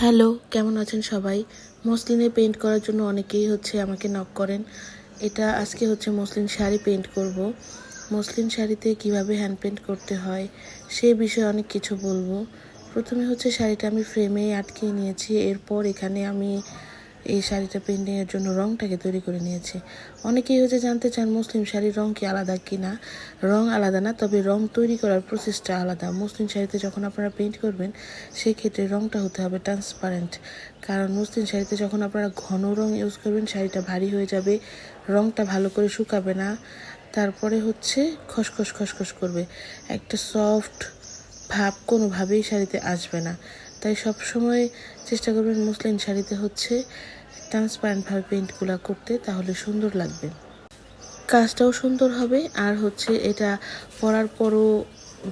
Hello, কেমন আছেন সবাই? মসলিনে পেইন্ট করার জন্য অনেকেই আমাকে নক করেন। আজকে মসলিন শাড়ি পেইন্ট করব। মসলিন শাড়িতে কিভাবে হ্যান্ড পেইন্ট করতে হয় সেই বিষয়ে অনেক কিছু বলবো। প্রথমে শাড়িটা আমি ফ্রেমে আটকিয়ে নিয়েছি। এরপর এখানে আমি এই শাড়িটা পেইন্টিংয়ের জন্য রংটাকে তৈরি করে নিয়েছি। অনেকেই জানতে চান মুসলিম শাড়ির রং কি আলাদা কিনা। রং আলাদা না, তবে রং তৈরি করার প্রসেসটা আলাদা। মুসলিম শাড়িতে যখন আপনারা পেইন্ট করবেন সেই ক্ষেত্রে রংটা হতে হবে ট্রান্সপারেন্ট, কারণ মুসলিম শাড়িতে যখন আপনারা ঘন রং ইউজ করবেন শাড়িটা ভারী হয়ে যাবে, রংটা ভালো করে শুকাবে না, তারপরে খসখস খসখস করবে, একটা সফট ভাব কোনোভাবেই শাড়িতে আসবে না। তাই সবসময় চেষ্টা করবেন মুসলিম শাড়িতে ট্রান্সপারেন্টভাবে পেইন্টগুলো করতে, তাহলে সুন্দর লাগবে, কাজটাও সুন্দর হবে। আর এটা পরার পরও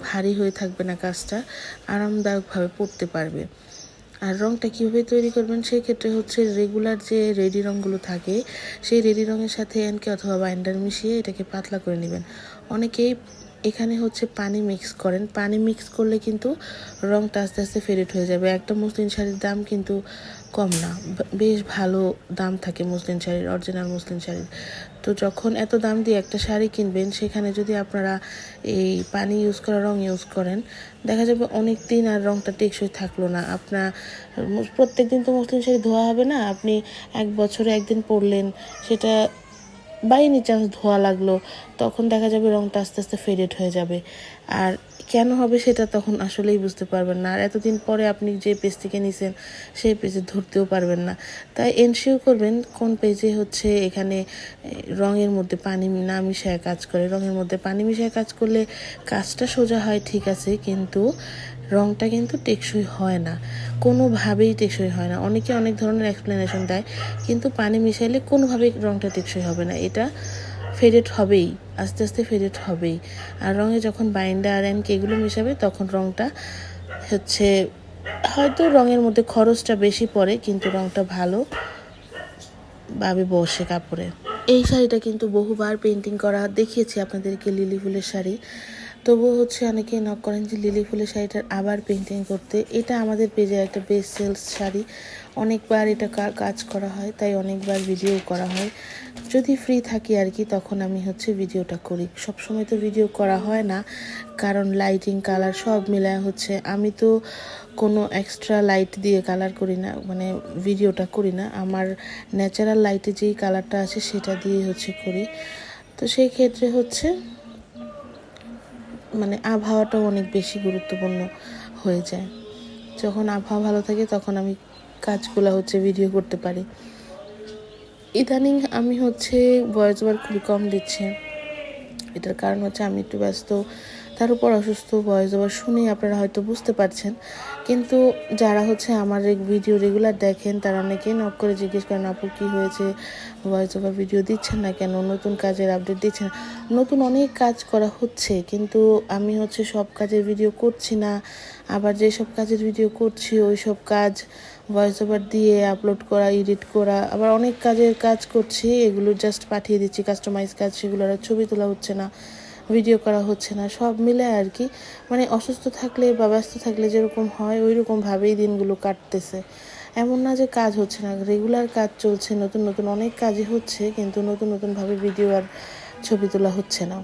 ভারী হয়ে থাকবে না, কাজটা আরামদায়কভাবে পরতে পারবে। আর রংটা কীভাবে তৈরি করবেন সেই ক্ষেত্রে রেগুলার যে রেডি রঙগুলো থাকে সেই রেডি রঙের সাথে এনকে অথবা বাইন্ডার মিশিয়ে এটাকে পাতলা করে নেবেন। অনেকেই এখানে পানি মিক্স করেন। পানি মিক্স করলে কিন্তু রংটা আস্তে আস্তে ফেডেড হয়ে যাবে। একটা মুসলিম শাড়ির দাম কিন্তু কম না, বেশ ভালো দাম থাকে মুসলিম শাড়ির, অরিজিনাল মুসলিম শাড়ির। তো যখন এত দাম দিয়ে একটা শাড়ি কিনবেন সেখানে যদি আপনারা এই পানি ইউজ করা রং ইউজ করেন, দেখা যাবে অনেক দিন আর রংটা টেকসই থাকলো না। আপনার প্রত্যেক দিন তো মুসলিম শাড়ি ধোয়া হবে না, আপনি এক বছরে একদিন পরলেন, সেটা বাই এনি চান্স ধোয়া লাগলো, তখন দেখা যাবে রংটা আস্তে আস্তে ফেডেড হয়ে যাবে। আর কেন হবে সেটা তখন আসলেই বুঝতে পারবেন না। আর এতদিন পরে আপনি যে পেজ থেকে নিছেন সেই পেজে ধরতেও পারবেন না। তাই এনশিওর করবেন কোন পেজে এখানে রঙের মধ্যে পানি না মিশায় কাজ করে। রঙের মধ্যে পানি মিশায় কাজ করলে কাজটা সোজা হয় ঠিক আছে, কিন্তু রংটা কিন্তু টেকসই হয় না, কোনোভাবেই টেকসই হয় না। অনেকে অনেক ধরনের এক্সপ্লেনেশন দেয়, কিন্তু পানি মিশাইলে কোনোভাবেই রংটা টেকসই হবে না, এটা ফেডেড হবেই, আস্তে আস্তে ফেডেড হবেই। আর রঙে যখন বাইন্ডার অ্যান্ড এগুলো মিশাবে তখন রংটা হয়তো রঙের মধ্যে খরচটা বেশি পড়ে, কিন্তু রংটা ভালোভাবে বসে কাপড়ে। এই শাড়িটা কিন্তু বহুবার পেইন্টিং করা দেখিয়েছি আপনাদেরকে, লিলি ফুলের শাড়ি। তবুও অনেকেই নক করেন যে লিলি ফুলের শাড়িটার আবার পেইন্টিং করতে। এটা আমাদের পেজের একটা বেস্ট সেলস শাড়ি, অনেকবার এটা কাজ করা হয়, তাই অনেকবার ভিডিও করা হয়। যদি ফ্রি থাকি আর কি, তখন আমি ভিডিওটা করি। সবসময় তো ভিডিও করা হয় না, কারণ লাইটিং কালার সব মিলায় আমি তো কোনো এক্সট্রা লাইট দিয়ে কালার করি না, মানে ভিডিওটা করি না। আমার ন্যাচারাল লাইটে যেই কালারটা আছে সেটা দিয়ে করি। তো সেই ক্ষেত্রে মানে আবহাওয়াটাও অনেক বেশি গুরুত্বপূর্ণ হয়ে যায়। যখন আবহাওয়া ভালো থাকে তখন আমি কাজগুলো ভিডিও করতে পারি। ইদানিং আমি ভয়েস ওভার খুবই কম দিচ্ছি। এটার কারণ আমি একটু ব্যস্ত, তার উপর অসুস্থ। ভয়েস ওভার শুনেই আপনারা হয়তো বুঝতে পারছেন, কিন্তু যারা আমার ভিডিও রেগুলার দেখেন তারা অনেকেই নক করে জিজ্ঞেস করেন, আপু কী হয়েছে, ভয়েস ওভার ভিডিও দিচ্ছেন না কেন, নতুন কাজের আপডেট দিচ্ছেন। নতুন অনেক কাজ করা হচ্ছে, কিন্তু আমি সব কাজের ভিডিও করছি না। আবার যেসব কাজের ভিডিও করছি ওই সব কাজ ভয়েস ওভার দিয়ে আপলোড করা, এডিট করা, আবার অনেক কাজ করছি, এগুলো জাস্ট পাঠিয়ে দিচ্ছি কাস্টমাইজ কাজ, সেগুলোর ছবি তোলা হচ্ছে না, ভিডিও করা হচ্ছে না। সব মিলে আর কি, মানে অসুস্থ থাকলে বা ব্যস্ত থাকলে যেরকম হয় ওই রকমভাবেই দিনগুলো কাটতেছে। এমন না যে কাজ হচ্ছে না, রেগুলার কাজ চলছে, নতুন নতুন অনেক কাজই হচ্ছে, কিন্তু নতুনভাবে ভিডিও আর ছবি তোলা হচ্ছে না।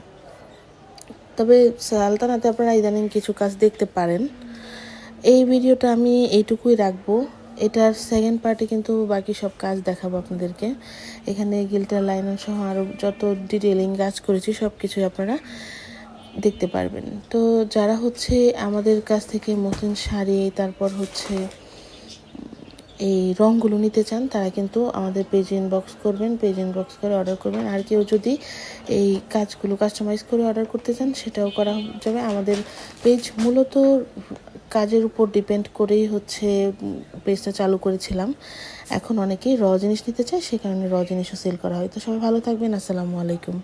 তবে সালতানাতে আপনারা ইদানিং কিছু কাজ দেখতে পারেন। এই ভিডিওটা আমি এইটুকুই রাখবো। এটার সেকেন্ড পার্টে কিন্তু বাকি সব কাজ দেখাবো আপনাদেরকে। এখানে গিল্টার লাইনার সহ আরও যত ডিটেলিং কাজ করেছি সব কিছুই আপনারা দেখতে পারবেন। তো যারা আমাদের কাছ থেকে মসলিন শাড়ি, তারপর এই রঙগুলো নিতে চান, তারা কিন্তু আমাদের পেজ ইনবক্স করবেন, পেজ ইনবক্স করে অর্ডার করবেন। আর কেউ যদি এই কাজগুলো কাস্টমাইজ করে অর্ডার করতে চান সেটাও করা যাবে। আমাদের পেজ মূলত কাজের উপর ডিপেন্ড করেই পেজটা চালু করেছিলাম। এখন অনেকেই র জিনিস নিতে চায়, সে কারণে র জিনিসও সেল করা হয়। তো সবাই ভালো থাকবেন, আসসালামু আলাইকুম।